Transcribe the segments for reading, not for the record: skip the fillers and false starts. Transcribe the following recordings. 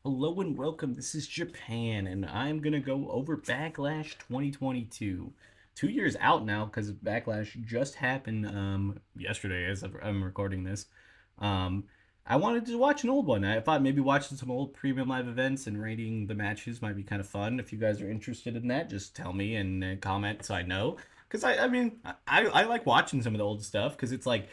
Hello and welcome. This is Japan, and I'm gonna go over Backlash 2022. 2 years out now because Backlash just happened yesterday as I'm recording this. Um, I wanted to watch an old one. I thought maybe watching some old premium live events and rating the matches might be kind of fun. If you guys are interested in that, just tell me and comment so I know. Because I like watching some of the old stuff because it's like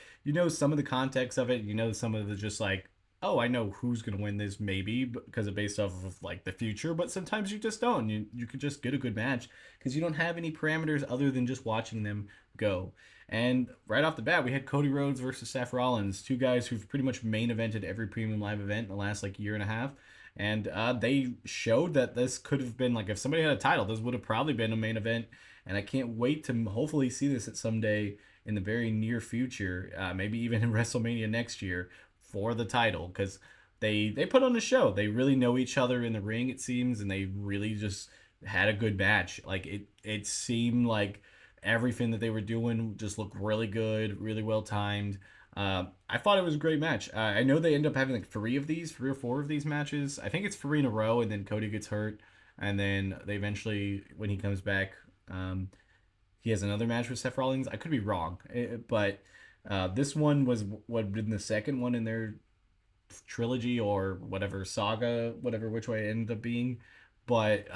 some of the context of it, some of the just like oh, I know who's gonna win this maybe because it's based off of like the future, but sometimes you just don't. You could just get a good match because you don't have any parameters other than just watching them go. And right off the bat, we had Cody Rhodes versus Seth Rollins, two guys who've pretty much main evented every premium live event in the last like year and a half. And they showed that this could have been like if somebody had a title, this would have probably been a main event. And I can't wait to hopefully see this at someday in the very near future, maybe even in WrestleMania next year for the title because they put on a show. They really know each other in the ring, it seems, and they really just had a good match. Like it seemed like everything that they were doing just looked really good, really well timed. I thought it was a great match. I know they end up having like three or four of these matches. I think it's three in a row, and then Cody gets hurt, and then they eventually, when he comes back, um, he has another match with Seth Rollins. I could be wrong, but this one was what had been the second one in their trilogy or whatever saga, whatever which way it ended up being. But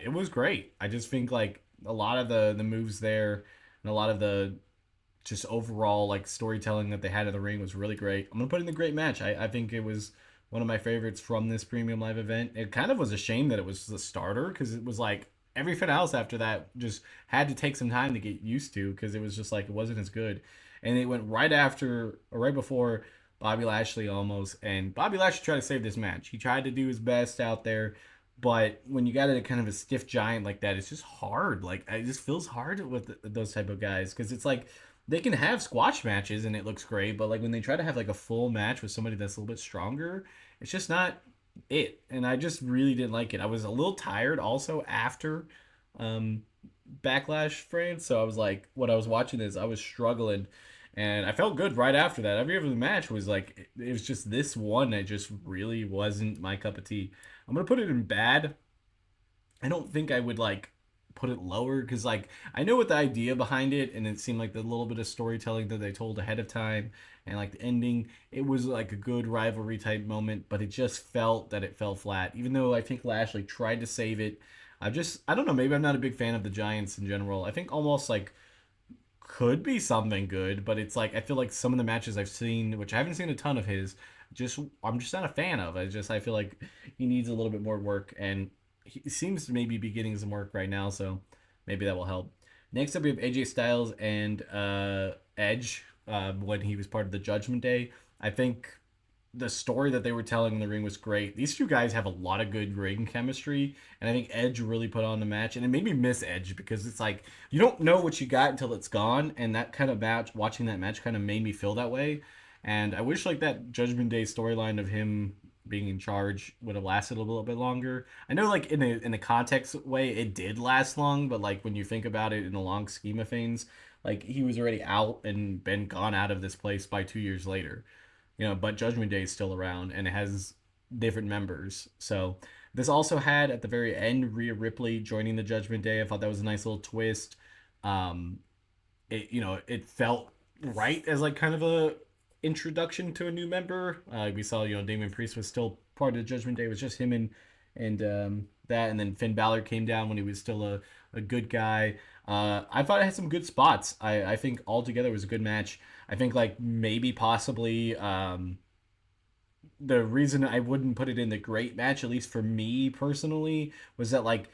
it was great. I just think like a lot of the moves there and a lot of the just overall like storytelling that they had in the ring was really great. I'm gonna put in the great match. I think it was one of my favorites from this premium live event. It kind of was a shame that it was the starter because it was like everything else after that just had to take some time to get used to because it was just like it wasn't as good. And it went right after or right before Bobby Lashley almost, and Bobby Lashley tried to save this match. He tried to do his best out there, but when you got a kind of a stiff giant like that, it's just hard. Like it just feels hard with those type of guys because it's like they can have squash matches and it looks great, but like when they try to have like a full match with somebody that's a little bit stronger, it's just not it. And I just really didn't like it. I was a little tired also after um Backlash France, so I was like when I was watching this, I was struggling and I felt good right after that. Every other match was like it was just this one that just really wasn't my cup of tea. I'm gonna put it in bad. I don't think I would like put it lower because like I know what the idea behind it, and it seemed like the little bit of storytelling that they told ahead of time, and like the ending, it was like a good rivalry type moment, but it just felt that it fell flat. Even though I think Lashley tried to save it, I don't know. Maybe I'm not a big fan of the Giants in general. I think almost like could be something good, but it's like I feel like some of the matches I've seen, which I haven't seen a ton of his, just I'm just not a fan of. I feel like he needs a little bit more work, and he seems to maybe be getting some work right now, so maybe that will help. Next up, we have AJ Styles and Edge when he was part of the Judgment Day. I think the story that they were telling in the ring was great. These two guys have a lot of good ring chemistry, and I think Edge really put on the match, and it made me miss Edge because it's like you don't know what you got until it's gone, and that kind of match, watching that match, kind of made me feel that way. And I wish like that Judgment Day storyline of him being in charge would have lasted a little bit longer. I know like in a context way it did last long, but like when you think about it in the long scheme of things, like he was already out and been gone out of this place by 2 years later, but Judgment Day is still around and it has different members. So this also had at the very end Rhea Ripley joining the Judgment Day. I thought that was a nice little twist. Um, it felt right as like kind of a introduction to a new member. We saw Damian Priest was still part of the Judgment Day. It was just him and that, and then Finn Balor came down when he was still a good guy. I thought it had some good spots. I think altogether it was a good match. I think like maybe possibly the reason I wouldn't put it in the great match, at least for me personally, was that like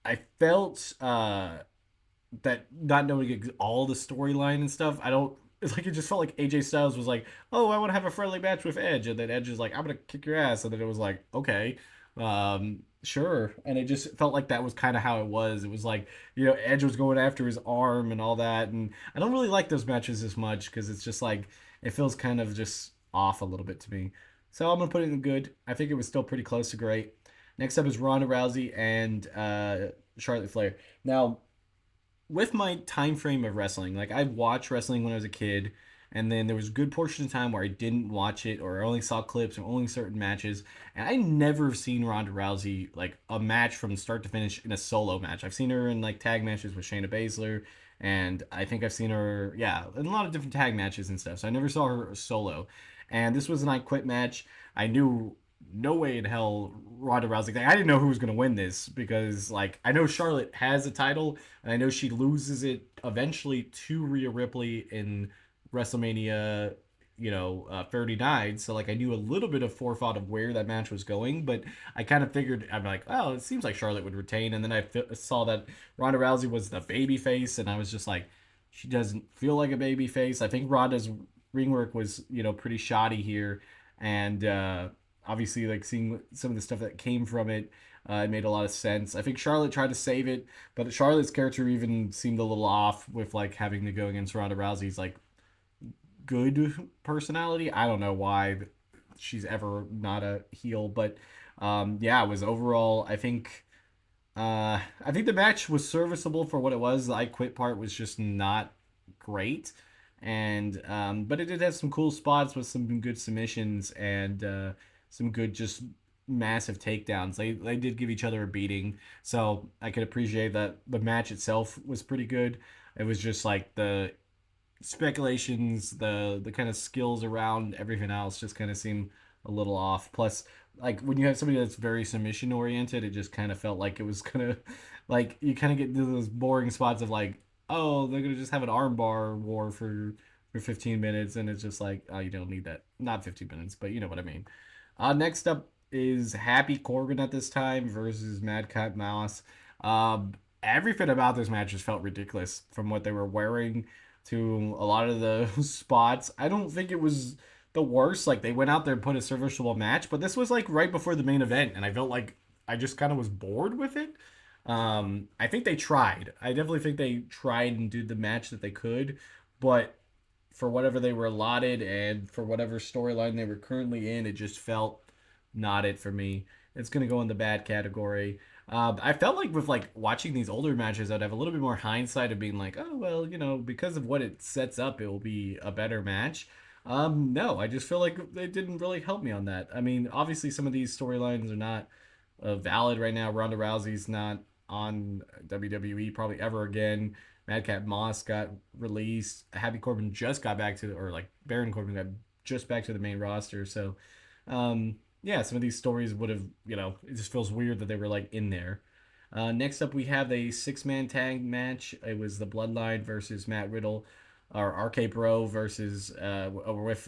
I felt that not knowing all the storyline and stuff, I don't. It's like it just felt like AJ Styles was like, "Oh, I want to have a friendly match with Edge," and then Edge is like, "I'm gonna kick your ass," and then it was like, "Okay, sure," and it just felt like that was kind of how it was. It was like Edge was going after his arm and all that, and I don't really like those matches as much because it's just like it feels kind of just off a little bit to me. So I'm gonna put it in good. I think it was still pretty close to great. Next up is Ronda Rousey and Charlotte Flair. Now with my time frame of wrestling, like I watched wrestling when I was a kid, and then there was a good portion of time where I didn't watch it or I only saw clips or only certain matches. And I never have seen Ronda Rousey like a match from start to finish in a solo match. I've seen her in like tag matches with Shayna Baszler, and I think I've seen her, yeah, in a lot of different tag matches and stuff. So I never saw her solo. And this was an I Quit match. I knew no way in hell Ronda Rousey. Like, I didn't know who was going to win this because, like, I know Charlotte has a title, and I know she loses it eventually to Rhea Ripley in WrestleMania, 39. So, like, I knew a little bit of forethought of where that match was going, but I kind of figured, I'm like, oh, it seems like Charlotte would retain. And then saw that Ronda Rousey was the baby face, and I was just like, she doesn't feel like a baby face. I think Ronda's ring work was, pretty shoddy here. And, obviously, like seeing some of the stuff that came from it, it made a lot of sense. I think Charlotte tried to save it, but Charlotte's character even seemed a little off with like having to go against Ronda Rousey's like good personality. I don't know why she's ever not a heel, but yeah, it was overall. I think the match was serviceable for what it was. The I Quit part was just not great, and but it did have some cool spots with some good submissions and some good just massive takedowns. They did give each other a beating, so I could appreciate that. The match itself was pretty good. It was just like the speculations, the kind of skills around everything else just kind of seem a little off. Plus, like when you have somebody that's very submission oriented, it just kind of felt like it was gonna, like you kind of get into those boring spots of like, oh, they're gonna just have an armbar war for 15 minutes, and it's just like, oh, you don't need that. Not 15 minutes, but you know what I mean. Next up is Happy Corbin at this time versus Madcap Mouse. Everything about this match just felt ridiculous from what they were wearing to a lot of the spots. I don't think it was the worst. Like they went out there and put a serviceable match, but this was like right before the main event, and I felt like I just kind of was bored with it. I think they tried. I definitely think they tried and did the match that they could, but for whatever they were allotted and for whatever storyline they were currently in, it just felt not it for me. It's gonna go in the bad category. I felt like with like watching these older matches, I'd have a little bit more hindsight of being like, oh well, because of what it sets up, it will be a better match. No, I just feel like it didn't really help me on that. I mean, obviously some of these storylines are not valid right now. Ronda Rousey's not on WWE probably ever again. Madcap Moss got released. Happy Corbin just got back to, or like Baron Corbin got just back to the main roster. So, yeah, some of these stories would have, it just feels weird that they were like in there. Next up, we have a six-man tag match. It was the Bloodline versus Matt Riddle, or RK Bro versus with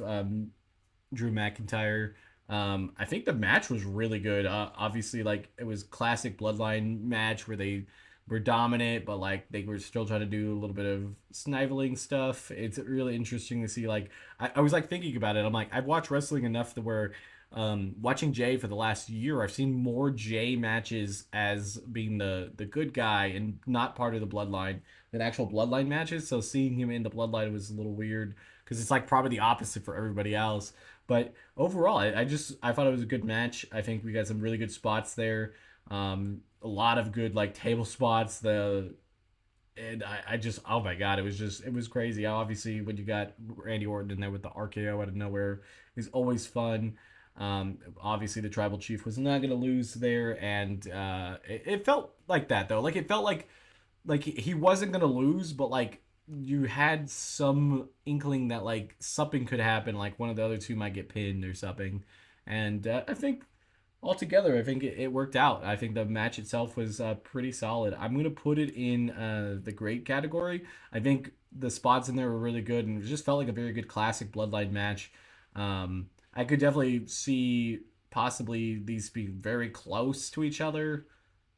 Drew McIntyre. I think the match was really good. Obviously, like it was classic Bloodline match where they were dominant, but like they were still trying to do a little bit of sniveling stuff. It's really interesting to see. Like I was like thinking about it. I'm like I've watched wrestling enough to where watching Jay for the last year, I've seen more Jay matches as being the good guy and not part of the Bloodline than actual Bloodline matches. So seeing him in the Bloodline was a little weird because it's like probably the opposite for everybody else. But overall, I thought it was a good match. I think we got some really good spots there. A lot of good like table spots. And I just, oh my god, it was crazy. Obviously, when you got Randy Orton in there with the RKO out of nowhere is always fun. Obviously, the Tribal Chief was not going to lose there, and it felt like that though. Like it felt like he wasn't going to lose, but like you had some inkling that like something could happen. Like one of the other two might get pinned or something, and I think altogether, I think it worked out. I think the match itself was pretty solid. I'm gonna put it in the great category. I think the spots in there were really good, and it just felt like a very good classic Bloodline match. I could definitely see possibly these being very close to each other.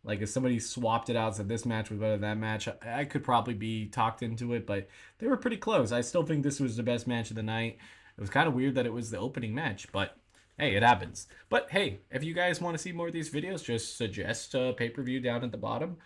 Like if somebody swapped it out, and said this match was better than that match, I could probably be talked into it, but they were pretty close. I still think this was the best match of the night. It was kind of weird that it was the opening match, but hey, it happens. But hey, if you guys want to see more of these videos, just suggest a pay-per-view down at the bottom.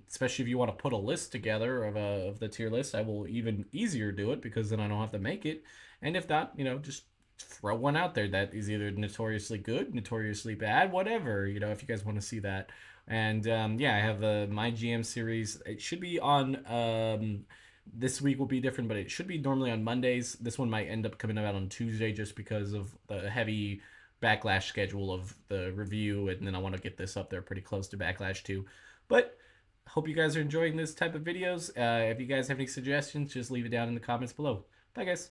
Especially if you want to put a list together of the tier list, I will even easier do it because then I don't have to make it. And if not, just throw one out there that is either notoriously good, notoriously bad, whatever. If you guys want to see that. And yeah, I have my GM series. It should be on This week will be different, but it should be normally on Mondays. This one might end up coming out on Tuesday just because of the heavy Backlash schedule of the review, and then I want to get this up there pretty close to Backlash too. But hope you guys are enjoying this type of videos. If you guys have any suggestions, just leave it down in the comments below. Bye, guys.